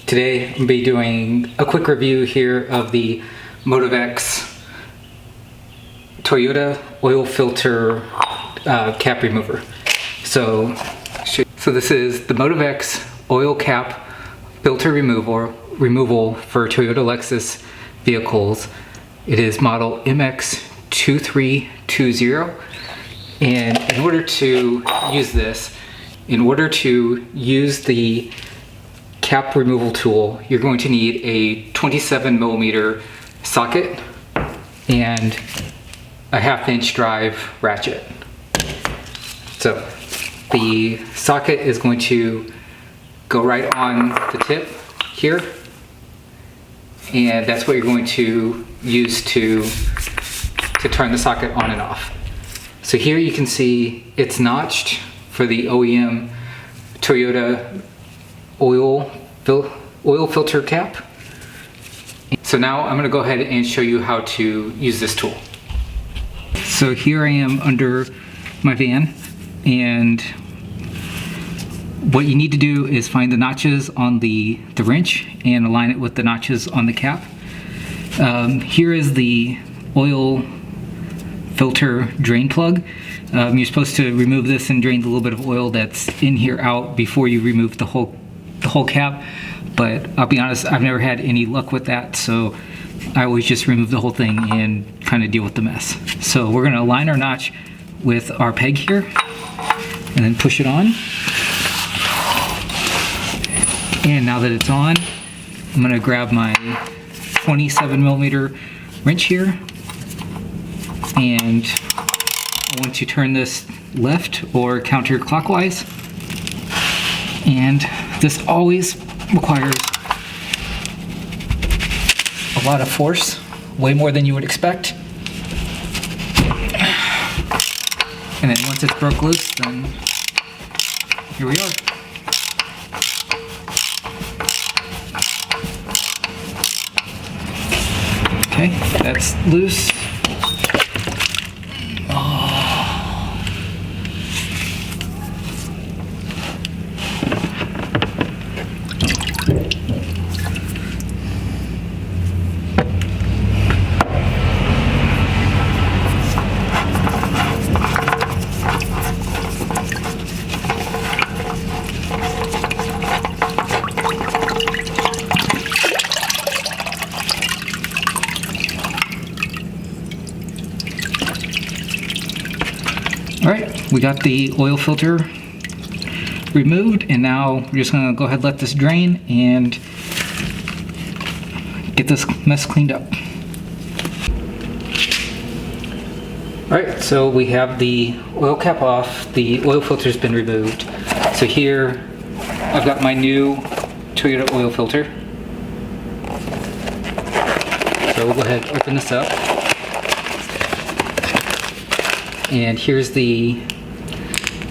Today I'm going to be doing a quick review here of the MotivX Toyota oil filter cap remover. So this is the MotivX oil cap filter removal for Toyota Lexus vehicles. It is model MX2320, and in order to use the cap removal tool, you're going to need a 27mm socket and a 1/2-inch drive ratchet. So the socket is going to go right on the tip here, and that's what you're going to use to turn the socket on and off. So here you can see it's notched for the OEM Toyota oil filter cap. So now I'm going to go ahead and show you how to use this tool. So here I am under my van, and what you need to do is find the notches on the wrench and align it with the notches on the cap. Here is the oil filter drain plug. You're supposed to remove this and drain the little bit of oil that's in here out before you remove the whole cap, but I'll be honest, I've never had any luck with that, so I always just remove the whole thing and kind of deal with the mess. So we're going to align our notch with our peg here and then push it on. And now that it's on, I'm going to grab my 27mm wrench here, and I want to turn this left or counterclockwise, and this always requires a lot of force, way more than you would expect. And then once it's broke loose, then here we are. Okay, that's loose. Alright, we got the oil filter removed, and now we're just going to go ahead and let this drain and get this mess cleaned up. Alright, so we have the oil cap off, the oil filter's been removed. So here I've got my new Toyota oil filter. So we'll go ahead and open this up. And here's the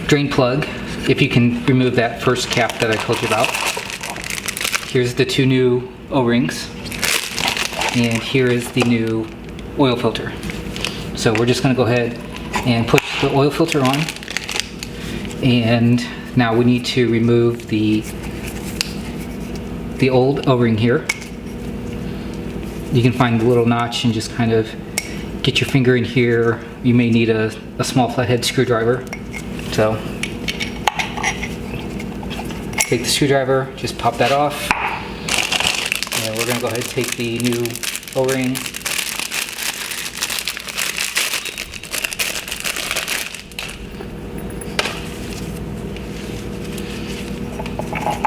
drain plug, if you can remove that first cap that I told you about. Here's the two new O-rings, and here is the new oil filter. So we're just going to go ahead and put the oil filter on, and now we need to remove the old O-ring here. You can find the little notch and just kind of get your finger in here. You may need a small flathead screwdriver. So take the screwdriver, just pop that off, and we're going to go ahead and take the new O-ring,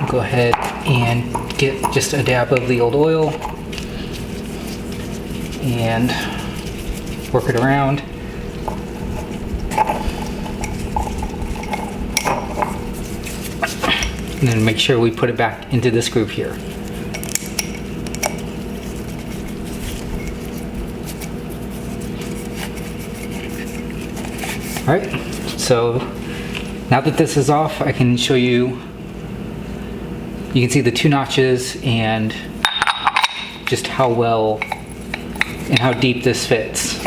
go ahead and get just a dab of the old oil and work it around. And then make sure we put it back into this groove here. Alright, so now that this is off, I can show you. You can see the two notches and just how well and how deep this fits.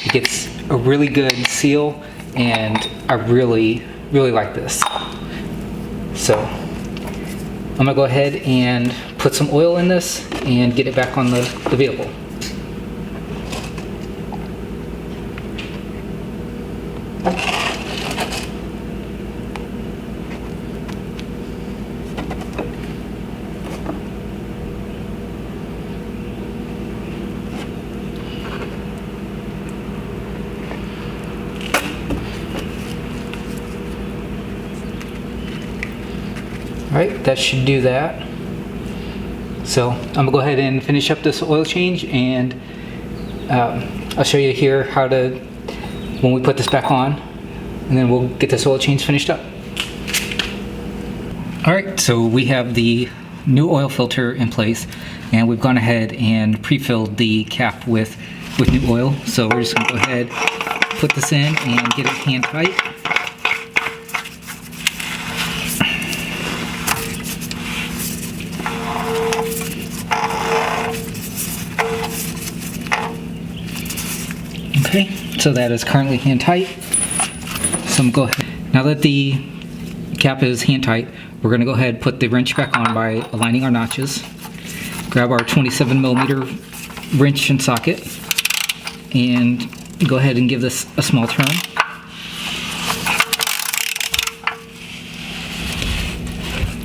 It gets a really good seal, and I really like this. So gonna go ahead and put some oil in this and get it back on the vehicle. Alright, that should do that. So I'm gonna go ahead and finish up this oil change, and I'll show you here how to, when we put this back on, and then we'll get this oil change finished up. Alright, so we have the new oil filter in place, and we've gone ahead and pre-filled the cap with new oil. So we're just gonna go ahead, put this in and get it hand tight. Okay, so that is currently hand tight. So I'm going to go ahead. Now that the cap is hand tight, we're going to go ahead and put the wrench back on by aligning our notches. Grab our 27mm wrench and socket and go ahead and give this a small turn.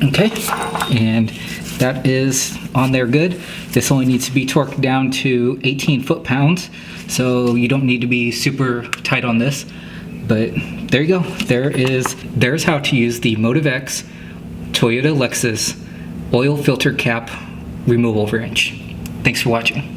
Okay, and that is on there good. This only needs to be torqued down to 18 foot-pounds, so you don't need to be super tight on this. But there you go. There's how to use the MotivX Toyota Lexus oil filter cap removal wrench. Thanks for watching.